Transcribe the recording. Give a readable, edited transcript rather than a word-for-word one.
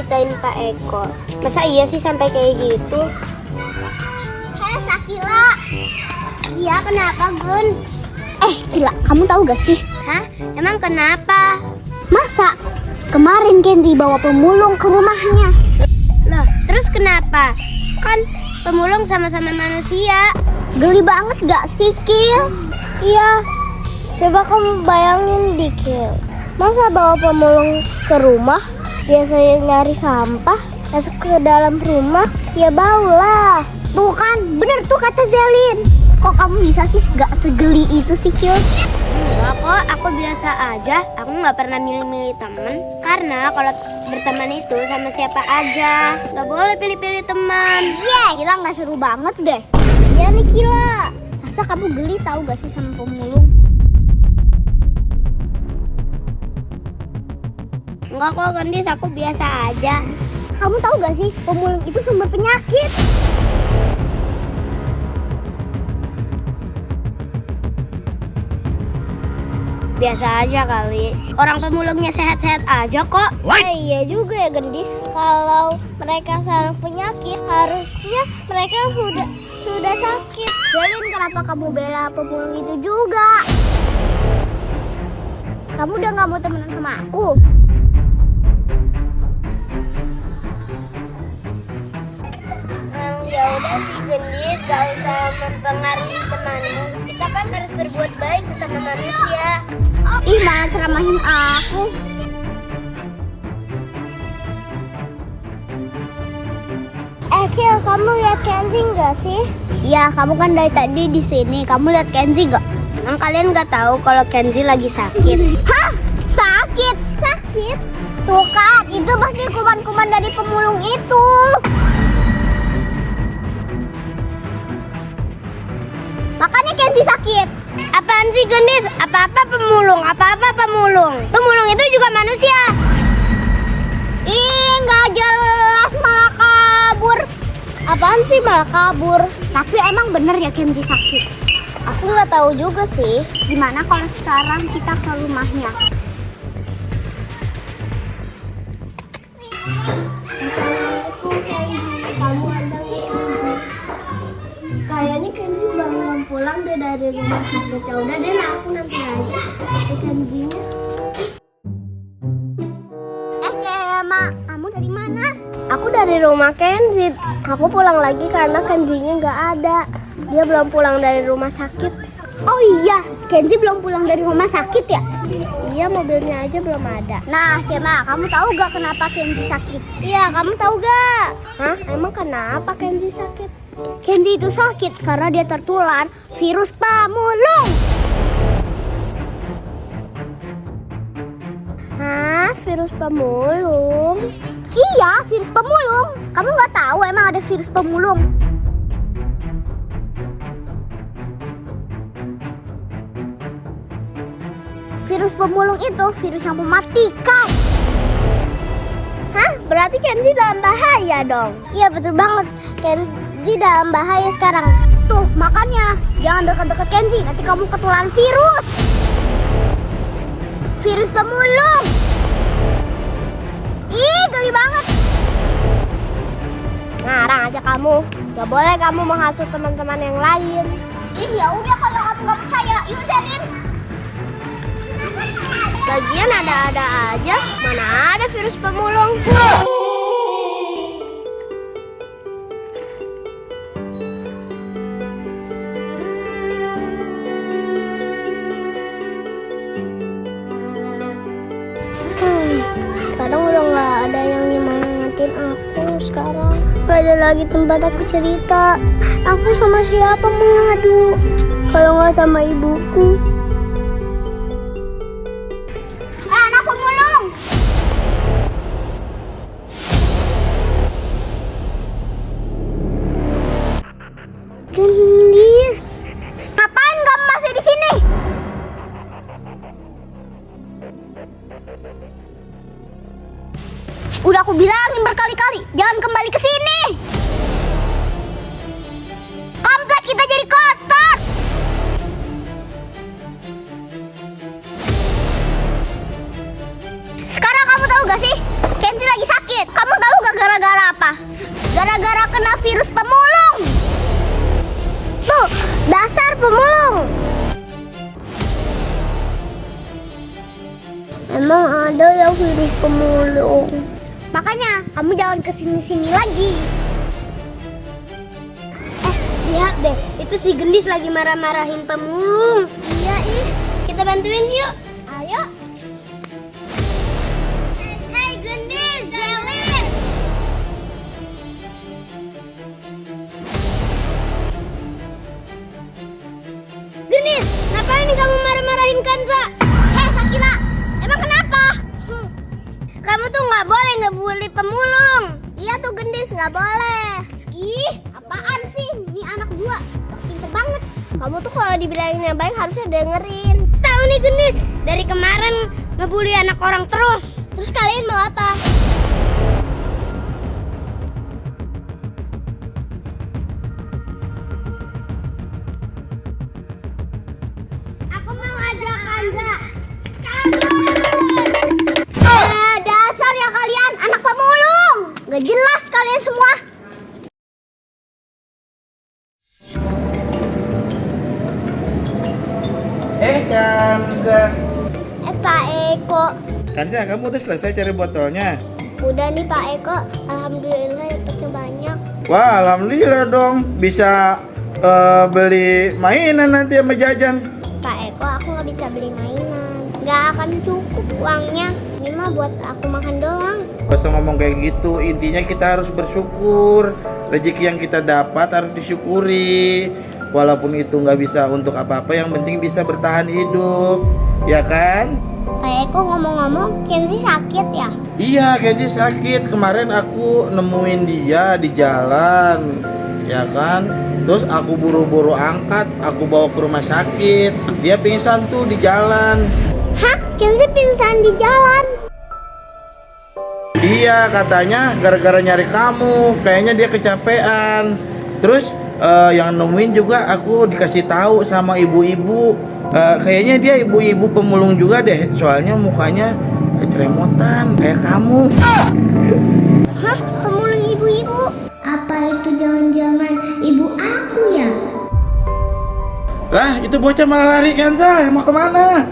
dikatain Pak Eko. Masa iya sih sampai kayak gitu? Hei Sakila. Iya kenapa Gun? Gila, kamu tahu gak sih? Hah? Emang kenapa? Masa kemarin Candy bawa pemulung ke rumahnya? Loh, terus kenapa? Kan pemulung sama-sama manusia. Geli banget gak sih, Kil? Iya. Coba kamu bayangin dikit. Masa bawa pemulung ke rumah? Biasanya nyari sampah, masuk ke dalam rumah, ya bau lah. Tuh kan, bener tuh kata Zelin. Kok kamu bisa sih gak segeli itu sih, Kil? Enggak kok, aku biasa aja. Aku nggak pernah milih-milih temen. Karena kalau berteman itu sama siapa aja, nggak boleh pilih-pilih teman. Yes! Gila gak seru banget deh. Iya nih Kila. Masa kamu geli tahu gak sih sama pemulung? Enggak kok, Gendis, aku biasa aja. Kamu tahu gak sih pemulung itu sumber penyakit? Biasa aja kali. Orang pemulungnya sehat-sehat aja kok. Iya juga ya, Gendis. Kalau mereka sarang penyakit, harusnya mereka sudah sakit. Zelin, kenapa kamu bela pemulung itu juga? Kamu udah gak mau temenan sama aku? Ya udah sih Gendis, gak usah mempengaruhi temanmu. Kita kan harus berbuat baik sesama manusia. Ih, malah ceramahin aku. Kil, kamu lihat Kenzi nggak sih? Iya, kamu kan dari tadi di sini. Kamu lihat Kenzi gak? Emang kalian nggak tahu kalau Kenzi lagi sakit? Hah? Sakit? Sakit? Tuh kan, itu pasti kuman-kuman dari pemulung itu. Makanya Kenzi sakit. Apaan sih Gendis? Apa-apa pemulung, apa-apa pemulung. Pemulung itu juga manusia. Ih, nggak jelas malah kabur. Apaan sih malah kabur? Tapi emang bener ya Kenzi sakit? Aku nggak tahu juga sih. Gimana kalau sekarang kita ke rumahnya? Kamu ada kayaknya Kenzi belum pulang deh dari rumah sakit. Ya udah deh, aku nanti aja ke Kenzinya. Mak, kamu dari mana? Aku dari rumah Kenzi. Aku pulang lagi karena Kenzinya nggak ada. Dia belum pulang dari rumah sakit. Oh iya, Kenzi belum pulang dari rumah sakit ya? Iya, mobilnya aja belum ada. Nah, Cema, kamu tahu gak kenapa Kenzi sakit? Iya, kamu tahu gak? Hah? Emang kenapa Kenzi sakit? Kenzi itu sakit karena dia tertular virus pemulung. Hah? Virus pemulung? Iya, virus pemulung. Kamu nggak tahu emang ada virus pemulung? Virus pemulung itu virus yang mematikan. Hah? Berarti Kenzi dalam bahaya dong? Iya, betul banget. Kenzi dalam bahaya sekarang. Tuh, makanya jangan dekat-dekat Kenzi, nanti kamu ketularan virus. Virus pemulung. Ih, geli banget. Ngarang aja kamu. Gak boleh kamu menghasut teman-teman yang lain. Ih, ya udah kalau kamu nggak percaya, yuk Zelin. Lagian ada-ada aja. Mana ada virus pemulung? Sekarang udah nggak ada yang nyemangatin aku sekarang. Gak ada lagi tempat aku cerita. Aku sama siapa mengadu? Kalau nggak sama ibuku. Anak pemulung. Gendis. Ngapain kamu masih di sini? Udah aku bilangin berkali-kali, jangan kembali ke sini. Komplek kita jadi kotor. Sekarang kamu tahu gak sih? Kenzi lagi sakit. Kamu Gara-gara kena virus pemulung. Tuh, dasar pemulung. Emang ada yang virus pemulung. Makanya kamu jangan kesini-sini lagi. Lihat deh, itu si Gendis lagi marah-marahin pemulung. Iya, kita bantuin yuk. Ayo. Hei Gendis, Zelin. Gendis, ngapain kamu marah-marahin Kanza? Hei Sakila, emang kenapa? Kamu tuh nggak boleh ngebully pemulung. Iya tuh Gendis, nggak boleh. Ih, apaan sih? Ini anak gua, sok pinter banget. Kamu tuh kalau dibilangin yang baik harusnya dengerin. Tahu nih Gendis, dari kemarin ngebully anak orang terus. Terus kalian mau apa? Aku mau ajak Kanza. Dasar ya kalian, anak pemulung. Gak jelas kalian semua. Kanza. Pak Eko. Kanza, kamu udah selesai cari botolnya? Udah nih Pak Eko, alhamdulillah dapetnya banyak. Wah, alhamdulillah dong. Bisa beli mainan nanti sama jajan. Pak Eko, aku nggak bisa beli mainan. Nggak akan cukup uangnya. Ini mah buat aku makan doang. Gak usah ngomong kayak gitu. Intinya kita harus bersyukur. Rezeki yang kita dapat harus disyukuri. Walaupun itu nggak bisa untuk apa-apa, yang penting bisa bertahan hidup, ya kan? Pak Eko, ngomong-ngomong, Kenzi sakit ya? Iya, Kenzi sakit. Kemarin aku nemuin dia di jalan, ya kan? Terus aku buru-buru angkat, aku bawa ke rumah sakit. Dia pingsan tuh di jalan. Hah? Kenzi pingsan di jalan? Iya, katanya gara-gara nyari kamu. Kayaknya dia kecapean. Terus yang nemuin juga aku dikasih tahu sama ibu-ibu. Kayaknya dia ibu-ibu pemulung juga deh. Soalnya mukanya ceremotan kayak kamu. Hah? Pemulung ibu-ibu? Apa itu jangan-jangan ibu aku ya? Lah, itu bocah malah lari kan, Sa? Mau kemana?